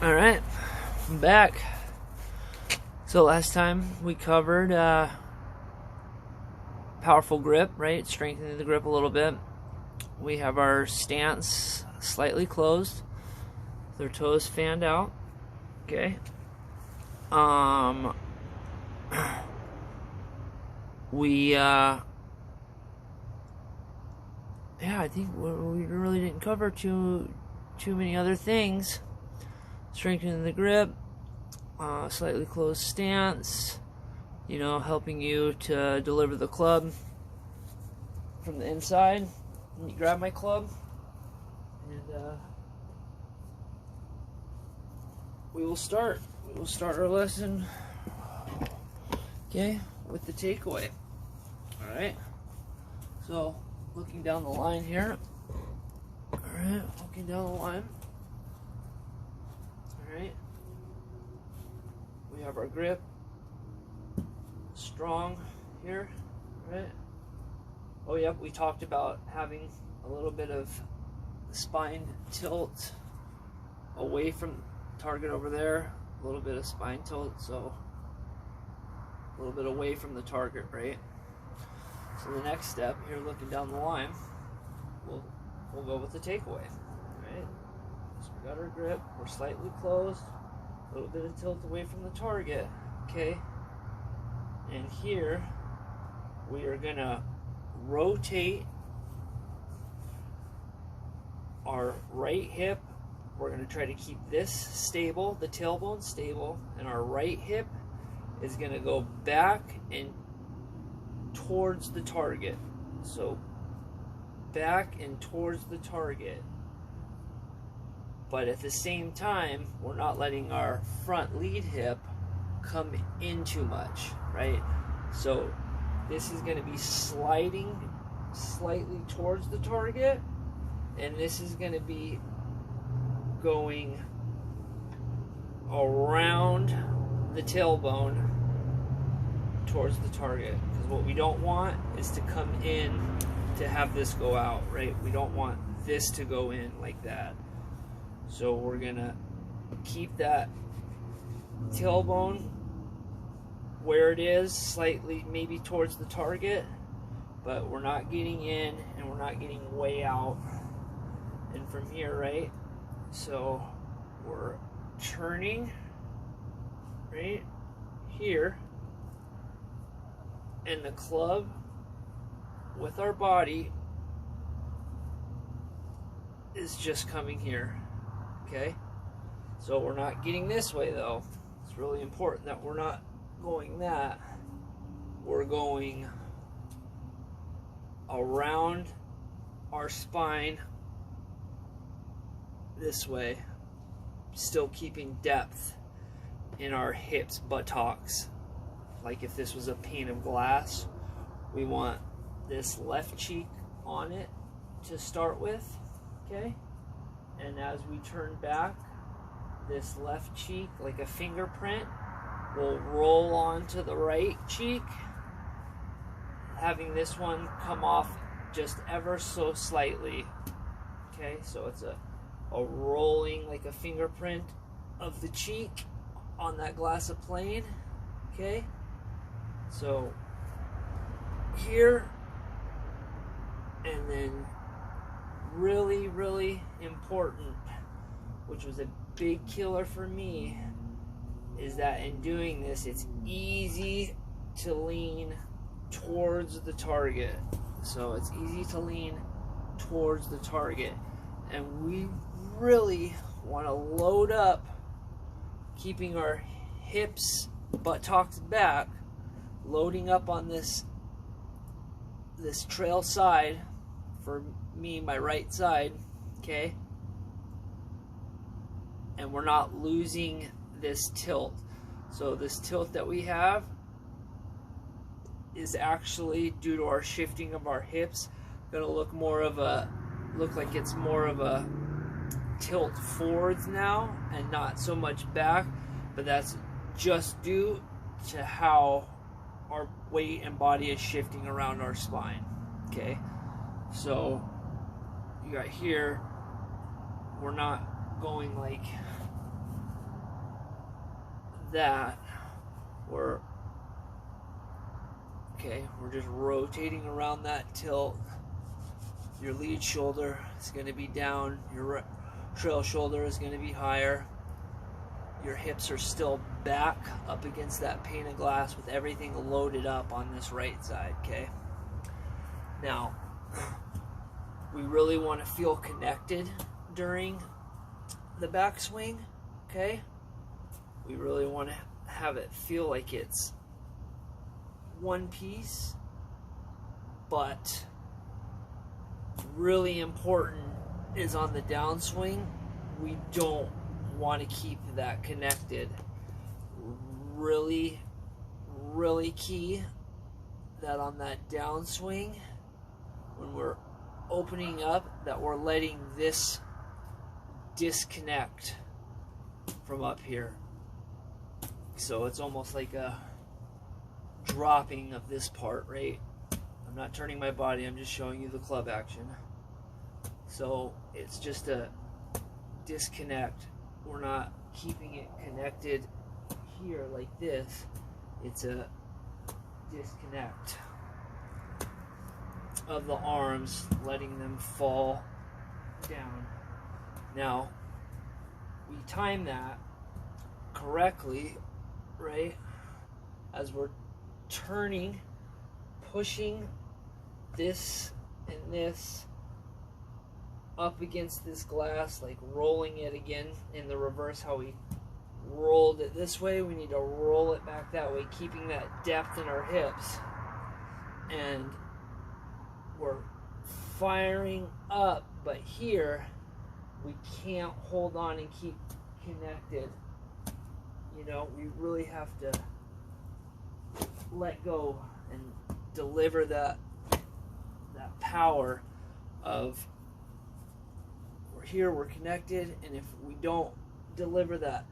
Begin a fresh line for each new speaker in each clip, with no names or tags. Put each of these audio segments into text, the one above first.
Alright, I'm back. So last time we covered powerful grip, right? Strengthening the grip a little bit. We have our stance slightly closed, their toes fanned out. Okay. I think we really didn't cover too many other things. Strengthening the grip, slightly closed stance, helping you to deliver the club from the inside. Let me grab my club, and we will start. We will start our lesson, okay, with the takeaway. All right. So, looking down the line here. All right, looking down the line. Alright, we have our grip strong here, right? Oh yep, we talked about having a little bit of spine tilt away from target over there, a little bit of spine tilt, so a little bit away from the target, right? So the next step here, looking down the line, we'll go with the takeaway, right? So we got our grip, we're slightly closed, a little bit of tilt away from the target, okay? And here, we are gonna rotate our right hip. We're gonna try to keep this stable, the tailbone stable, and our right hip is gonna go back and towards the target. So, back and towards the target. But at the same time, we're not letting our front lead hip come in too much, right? So this is going to be sliding slightly towards the target, and this is going to be going around the tailbone towards the target. Because what we don't want is to come in to have this go out, right? We don't want this to go in like that. So we're gonna keep that tailbone where it is, slightly maybe towards the target, but we're not getting in and we're not getting way out. And from here, right? So we're turning right here, and the club with our body is just coming here. Okay, so we're not getting this way though. It's really important that we're not going that. We're going around our spine this way, still keeping depth in our hips, buttocks. Like if this was a pane of glass, we want this left cheek on it to start with, okay? And as we turn back, this left cheek, like a fingerprint, will roll onto the right cheek, having this one come off just ever so slightly. Okay, so it's a rolling, like a fingerprint of the cheek on that glass of plane. Okay, so here, and then really, really important, which was a big killer for me, is that in doing this, it's easy to lean towards the target. So it's easy to lean towards the target. And we really want to load up, keeping our hips, buttocks back, loading up on this trail side. For me, my right side, okay? And we're not losing this tilt. So this tilt that we have is actually, due to our shifting of our hips, gonna look like it's more of a tilt forwards now and not so much back, but that's just due to how our weight and body is shifting around our spine, okay? So you got here, we're not going like that, we're just rotating around that tilt. Your lead shoulder is going to be down, your trail shoulder is going to be higher. Your hips are still back up against that pane of glass with everything loaded up on this right side, okay? Now, we really want to feel connected during the backswing, okay? We really want to have it feel like it's one piece, but really important is on the downswing, we don't want to keep that connected. Really, really key that on that downswing, when we're opening up, that we're letting this disconnect from up here. So it's almost like a dropping of this part, right? I'm not turning my body, I'm just showing you the club action. So it's just a disconnect. We're not keeping it connected here like this. It's a disconnect of the arms, letting them fall down. Now, we time that correctly, right? As we're turning, pushing this and this up against this glass, like rolling it again in the reverse, how we rolled it this way, we need to roll it back that way, keeping that depth in our hips. And we're firing up, but here we can't hold on and keep connected. You know, we really have to let go and deliver that power of, we're here, we're connected, and if we don't deliver that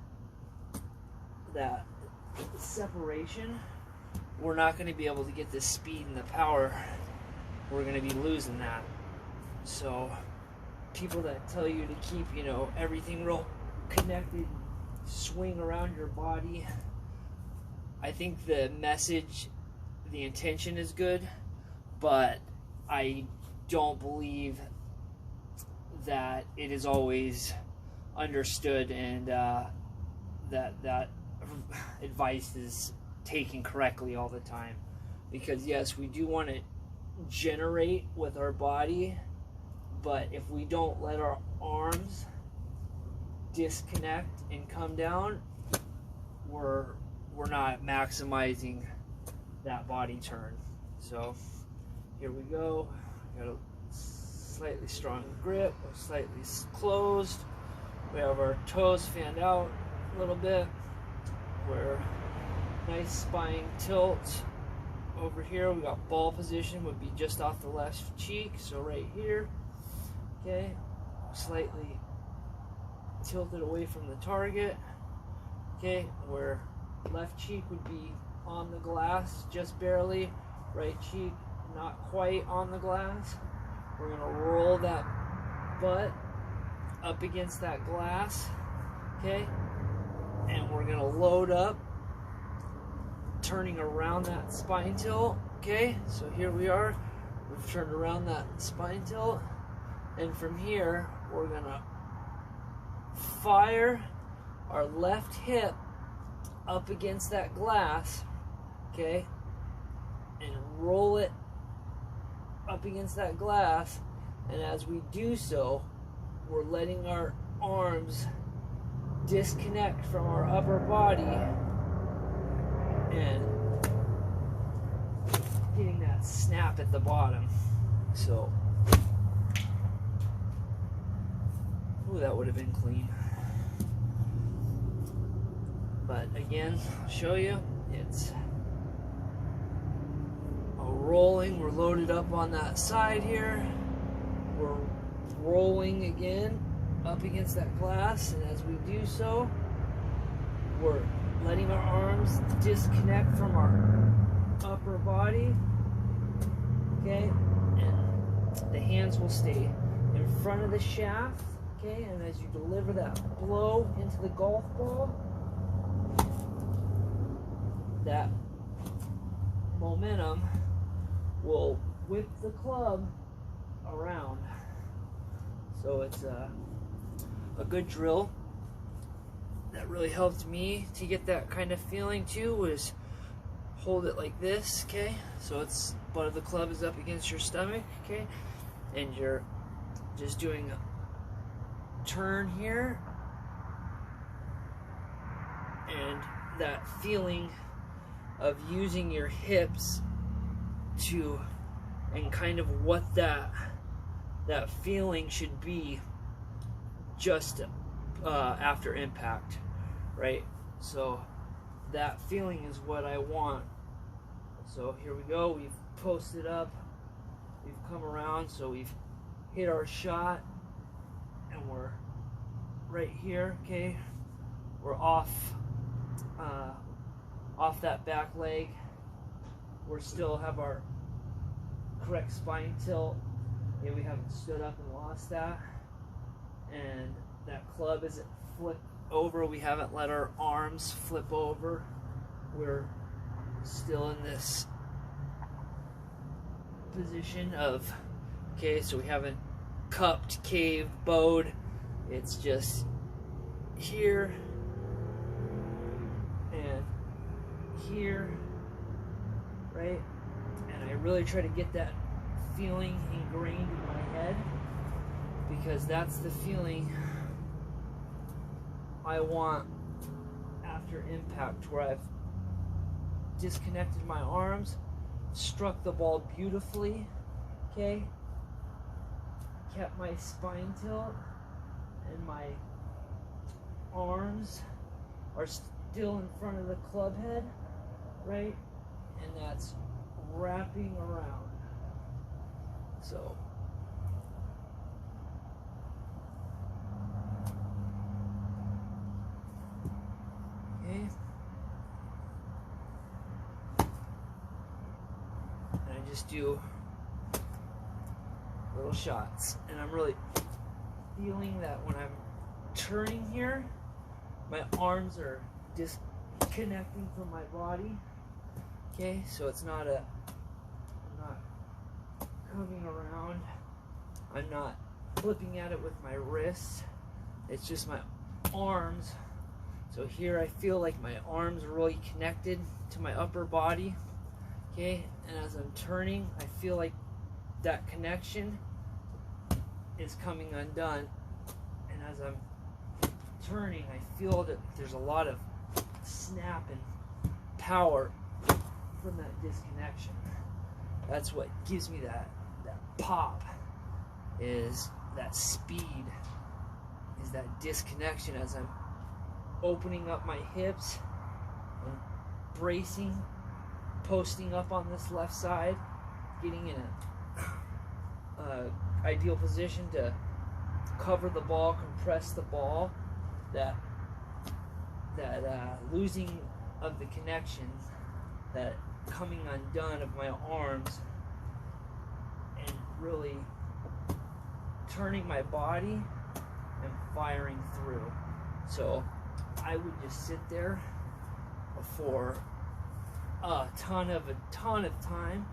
separation, we're not going to be able to get the speed and the power. We're going to be losing that. So people that tell you to keep, you know, everything real connected, swing around your body, I think the message, the intention is good, but I don't believe that it is always understood, and that advice is taken correctly all the time. Because yes, we do want to generate with our body, but if we don't let our arms disconnect and come down, we're not maximizing that body turn. So here we go. Got a slightly strong grip, or slightly closed. We have our toes fanned out a little bit. We're nice spine tilt. Over here we got ball position, would be just off the left cheek, so right here. Okay, slightly tilted away from the target. Okay, where left cheek would be on the glass, just barely. Right cheek not quite on the glass. We're gonna roll that butt up against that glass, okay? And we're gonna load up, turning around that spine tilt, okay? So here we are, we've turned around that spine tilt, and from here, we're gonna fire our left hip up against that glass, okay? And roll it up against that glass, and as we do so, we're letting our arms disconnect from our upper body and getting that snap at the bottom. So, ooh, that would have been clean. But again, I'll show you, it's rolling, we're loaded up on that side here, we're rolling again up against that glass, and as we do so, we're letting our arms disconnect from our upper body, okay, and the hands will stay in front of the shaft, okay, and as you deliver that blow into the golf ball, that momentum will whip the club around. So it's a good drill that really helped me to get that kind of feeling too. Was hold it like this, okay? So it's butt of the club is up against your stomach, okay? And you're just doing a turn here, and that feeling of using your hips to, and kind of what that feeling should be just after impact, right? So that feeling is what I want. So here we go, we've posted up, we've come around, so we've hit our shot, and we're right here, okay? We're off that back leg. We still have our correct spine tilt. Okay, we haven't stood up and lost that. And that club isn't flipped over. We haven't let our arms flip over. We're still in this position of, okay, so we haven't cupped, caved, bowed. It's just here and here, right? And I really try to get that feeling ingrained in my head, because that's the feeling I want after impact, where I've disconnected my arms, struck the ball beautifully, okay, kept my spine tilt, and my arms are still in front of the club head, right? And that's wrapping around. So okay, and I just do little shots, and I'm really feeling that when I'm turning here, my arms are disconnecting from my body. Okay, so it's not I'm not coming around, I'm not flipping at it with my wrists, it's just my arms. So here I feel like my arms are really connected to my upper body, okay, and as I'm turning, I feel like that connection is coming undone, and as I'm turning, I feel that there's a lot of snap and power from that disconnection. That's what gives me that pop, is that speed, is that disconnection as I'm opening up my hips and bracing, posting up on this left side, getting in a ideal position to cover the ball, compress the ball, that losing of the connection, that coming undone of my arms, and really turning my body and firing through. So I would just sit there for a ton of time,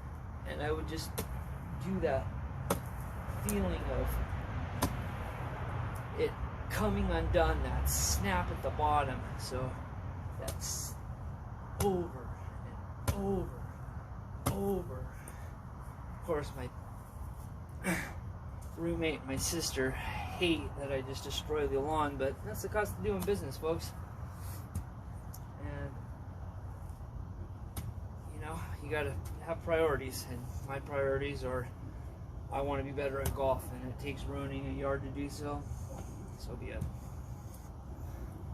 and I would just do that feeling of it coming undone, that snap at the bottom. So that's over and over. Of course, my roommate, my sister, hate that I just destroy the lawn, but that's the cost of doing business, folks. And you know, you gotta have priorities, and my priorities are, I want to be better at golf, and it takes ruining a yard to do so. So be it.